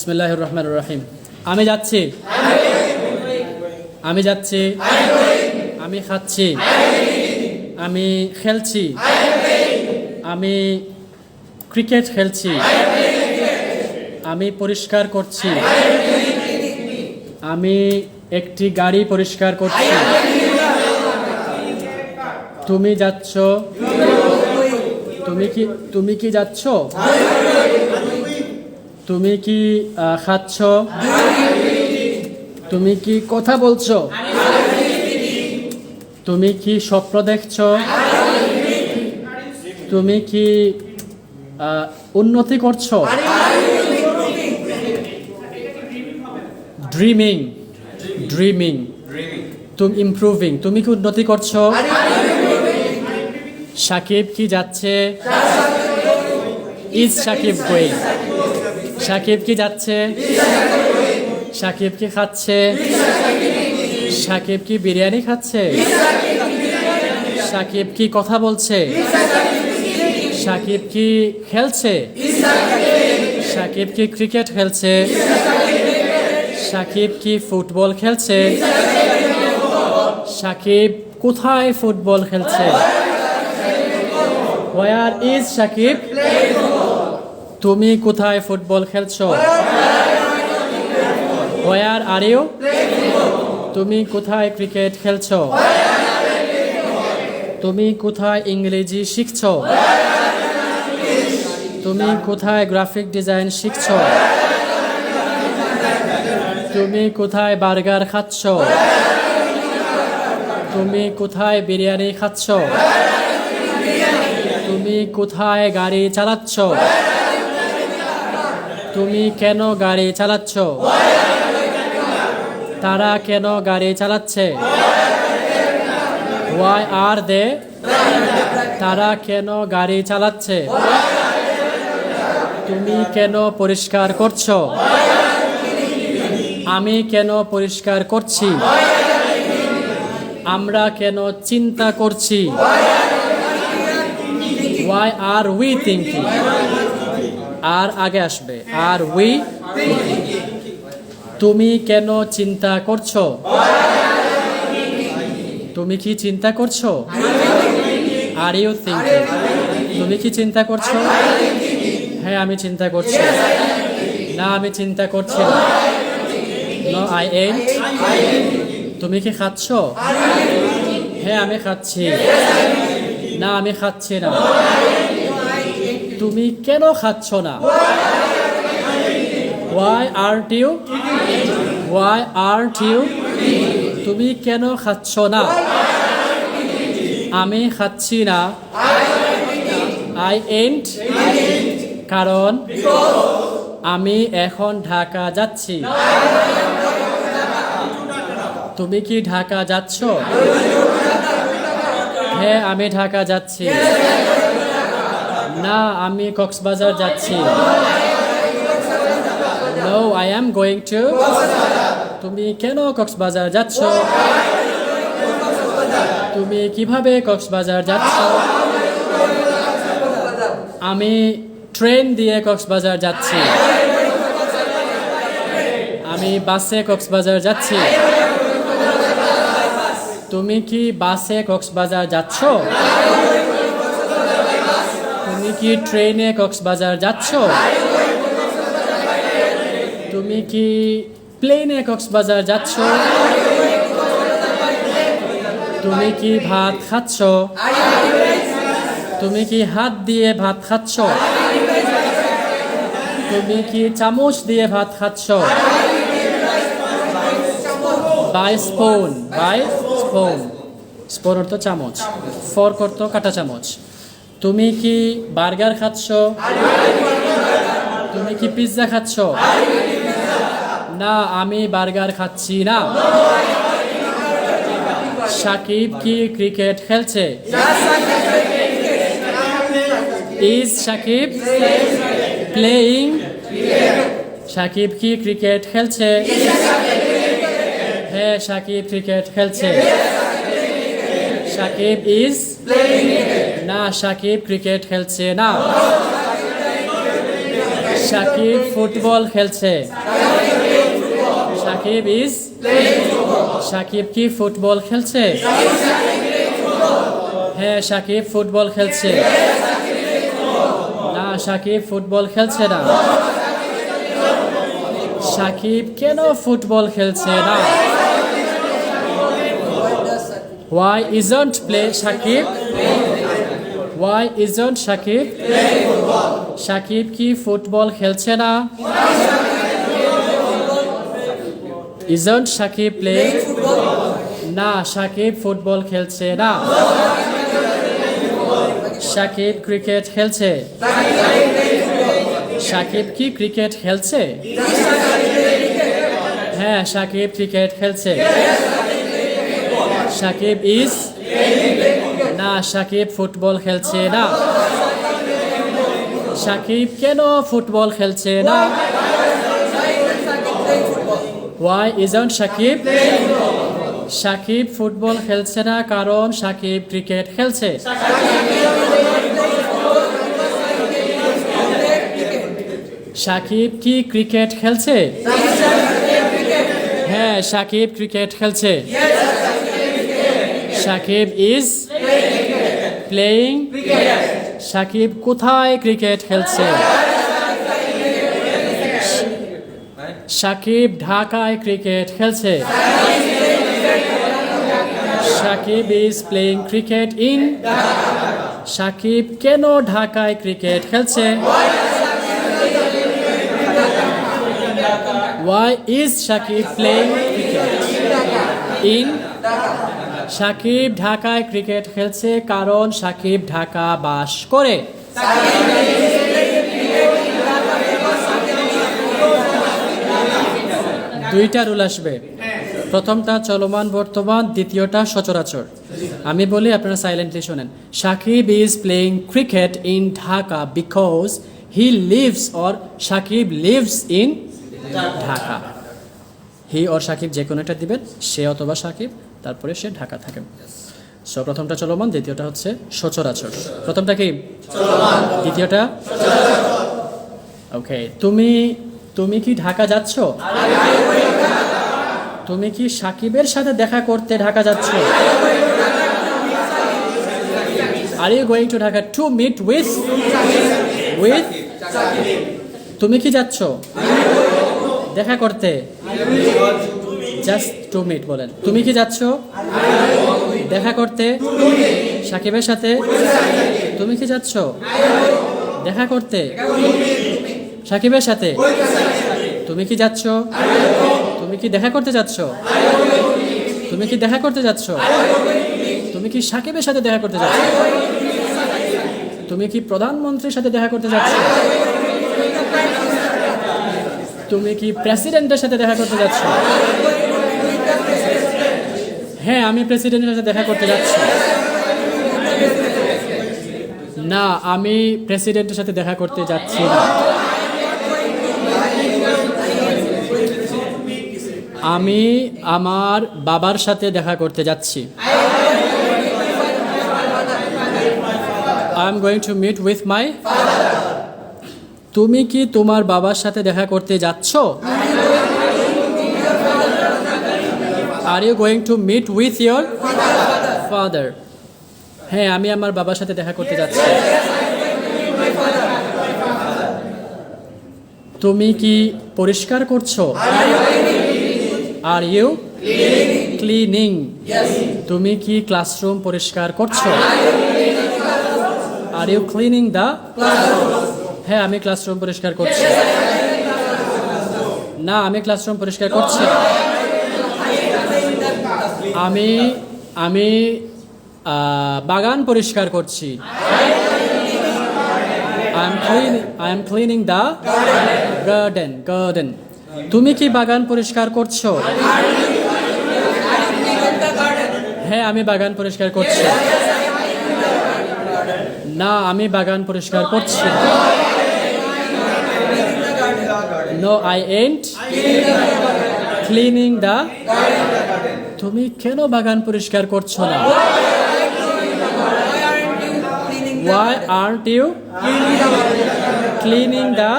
বিসমিল্লাহির রহমানির রহিম। আমি যাচ্ছি, আমি যাচ্ছি, আমি খাচ্ছি, আমি খেলছি, আমি ক্রিকেট খেলছি, আমি পরিষ্কার করছি, আমি একটি গাড়ি পরিষ্কার করছি। তুমি যাচ্ছ, তুমি কি যাচ্ছ? তুমি কি খাচ্ছ? তুমি কি কথা বলছো? তুমি কি স্বপ্ন দেখছো? তুমি কি উন্নতি করছো? ড্রিমিং, ড্রিমিং, তুমি ইমপ্রুভিং, তুমি কি উন্নতি করছো? সাকিব কি যাচ্ছে? Is Shakib going? সাকিব কি যাচ্ছে? সাকিব কি খাচ্ছে? সাকিব কি বিরিয়ানি খাচ্ছে? সাকিব কি কথা বলছে? সাকিব কি খেলছে? সাকিব কি ক্রিকেট খেলছে? সাকিব কি ফুটবল খেলছে? সাকিব কোথায় ফুটবল খেলছে? Where is Shakib? তুমি কোথায় ফুটবল খেলছো? Where are you? তুমি কোথায় ক্রিকেট খেলছো? তুমি কোথায় ইংরেজি শিখছো? তুমি কোথায় গ্রাফিক ডিজাইন শিখছো? তুমি কোথায় বার্গার খাচ্ছো? তুমি কোথায় বিরিয়ানি খাচ্ছো? তুমি কোথায় গাড়ি চালাচ্ছ? তুমি কেন গাড়ি চালাচ্ছ? তারা কেন গাড়ি চালাচ্ছে? Why are they? তারা কেন গাড়ি চালাচ্ছে? তুমি কেন পরিষ্কার করছো? আমি কেন পরিষ্কার করছি? আমরা কেন চিন্তা করছি? Why are we thinking? আর আগে আসবে, আর we? তুমি কেন চিন্তা করছো? তুমি কি চিন্তা করছো? Are you thinking? তুমি কি চিন্তা করছো? হ্যাঁ, আমি চিন্তা করছি। না, আমি চিন্তা করছি না। No, I ain't. তুমি কি খাচ্ছো? হ্যাঁ, আমি খাচ্ছি। না, আমি খাচ্ছি না। তুমি কেন খাচ্ছ না? Why aren't you? Why aren't you? তুমি কেন খাচ্ছ না? আমি খাচ্ছি না। I ain't. কারণ আমি এখন ঢাকা যাচ্ছি। তুমি কি ঢাকা যাচ্ছ? হ্যাঁ, আমি ঢাকা যাচ্ছি। না, আমি কক্সবাজার যাচ্ছি। No, I am going to. তুমি কেন কক্সবাজার যাচ্ছ? তুমি কিভাবে কক্সবাজার যাচ্ছ? আমি ট্রেন দিয়ে কক্সবাজার যাচ্ছি। আমি বাসে কক্সবাজার যাচ্ছি। তুমি কি বাসে কক্সবাজার যাচ্ছ? তুমি কি ট্রেনে কক্সবাজার যাচ্ছ? তুমি কি প্লেনে কক্সবাজার যাচ্ছ? তুমি কি ভাত খাচ্ছ? তুমি কি হাত দিয়ে ভাত খাচ্ছ? তুমি কি চামচ দিয়ে ভাত খাচ্ছ? By spoon, by spoon. Spoon অর্থ চামচ, ফর্ক অর্থ কাঁটা চামচ। তুমি কি বার্গার খাচ্ছ? তুমি কি পিৎজা খাচ্ছ? না, আমি বার্গার খাচ্ছি না। সাকিব কি ক্রিকেট খেলছে? Is Shakib playing? সাকিব কি ক্রিকেট খেলছে? হ্যাঁ, সাকিব ক্রিকেট খেলছে। সাকিব ইজ? না, সাকিব ক্রিকেট খেলছে না। সাকিব ফুটবল খেলছে। সাকিব ইজ। সাকিব কি ফুটবল খেলছে? হ্যাঁ, সাকিব ফুটবল খেলছে। না, সাকিব ফুটবল খেলছে না। সাকিব কেন ফুটবল খেলছে না? Why isn't play Shakib? Why isn't Shakib? Shakib কি ফুটবল খেলছে না? Isn't Shakib playing? না, Shakib ফুটবল খেলছে না। Shakib ক্রিকেট খেলছে। Shakib কি ক্রিকেট খেলছে? হ্যাঁ, Shakib ক্রিকেট খেলছে। Shakib is। না, Shakib ফুটবল খেলছে না। Shakib কেন ফুটবল খেলছে না? Why isn't Shakib? Shakib football খেলছে না কারণ Shakib ক্রিকেট খেলছে। Shakib কি ক্রিকেট খেলছে? হ্যাঁ, Shakib ক্রিকেট খেলছে। Shakib is playing. Shakib কোথায় ক্রিকেট খেলছে? Shakib ঢাকায় ক্রিকেট খেলছে। Shakib is playing cricket in. Shakib কেন ঢাকায় ক্রিকেট খেলছে? Why is Shakib playing cricket in? Shakib ঢাকায় ক্রিকেট খেলছে কারণ Shakib ঢাকা বাস করে। দুইটা রুল আসবে। প্রথমটা চলমান বর্তমান, দ্বিতীয়টা সচরাচর। আমি বলি, আপনারা সাইলেন্টলি শোনেন। Shakib is playing cricket in Dhaka because he lives, or Shakib lives in Dhaka. He or Shakib যে কোনো একটা দিবেন, সে অথবা Shakib, তারপরে সে ঢাকা থাকে। সো প্রথমটা চলমান, দ্বিতীয়টা হচ্ছে সচরাচর। প্রথমটা কি চলমান, দ্বিতীয়টা ওকে। তুমি কি ঢাকা যাচ্ছ? তুমি কি সাকিবের সাথে দেখা করতে ঢাকা যাচ্ছ? Are you going to Dhaka to meet with? তুমি কি যাচ্ছ দেখা করতে? জাস্ট টু মিট বলেন। তুমি কি যাচ্ছ দেখা করতে সাকিবের সাথে? তুমি কি যাচ্ছ দেখা করতে সাকিবের সাথে? তুমি কি যাচ্ছ? তুমি কি দেখা করতে যাচ্ছ? তুমি কি দেখা করতে যাচ্ছ? তুমি কি সাকিবের সাথে দেখা করতে যাচ্ছ? তুমি কি প্রধানমন্ত্রীর সাথে দেখা করতে যাচ্ছ? তুমি কি প্রেসিডেন্টের সাথে দেখা করতে যাচ্ছ? হ্যাঁ, আমি প্রেসিডেন্টের সাথে দেখা করতে যাচ্ছি। না, আমি প্রেসিডেন্টের সাথে দেখা করতে যাচ্ছি না। আমি আমার বাবার সাথে দেখা করতে যাচ্ছি। I am going to meet with my father. তুমি কি তোমার বাবার সাথে দেখা করতে যাচ্ছ? Are you going to meet with your father? হ্যাঁ, আমি আমার বাবার সাথে দেখা করতে যাচ্ছি। তুমি কি পরিষ্কার করছো? Are you cleaning? তুমি কি ক্লাসরুম পরিষ্কার করছো? Are you cleaning the classroom? হ্যাঁ, আমি ক্লাসরুম পরিষ্কার করছি। না, আমি ক্লাসরুম পরিষ্কার করছি। আমি বাগান পরিষ্কার করছি। I am cleaning the garden. তুমি কি বাগান পরিষ্কার করছো? হ্যাঁ, আমি বাগান পরিষ্কার করছি। না, আমি বাগান পরিষ্কার করছি। No, I ain't cleaning the. তুমি কেন বাগান পরিষ্কার করছো না? Why aren't you cleaning the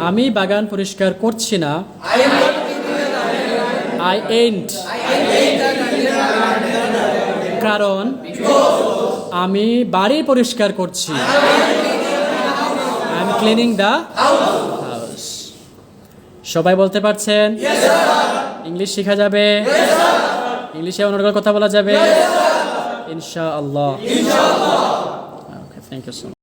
আমি বাগান পরিষ্কার করছি না আই এন্ট কারণ আমি বাড়ি পরিষ্কার করছি I am cleaning the house সবাই বলতে পারছেন ইংলিশ শেখা যাবে ইংলিশে অনর্গল কথা বলা যাবে ইনশাআল্লাহ okay thank you so much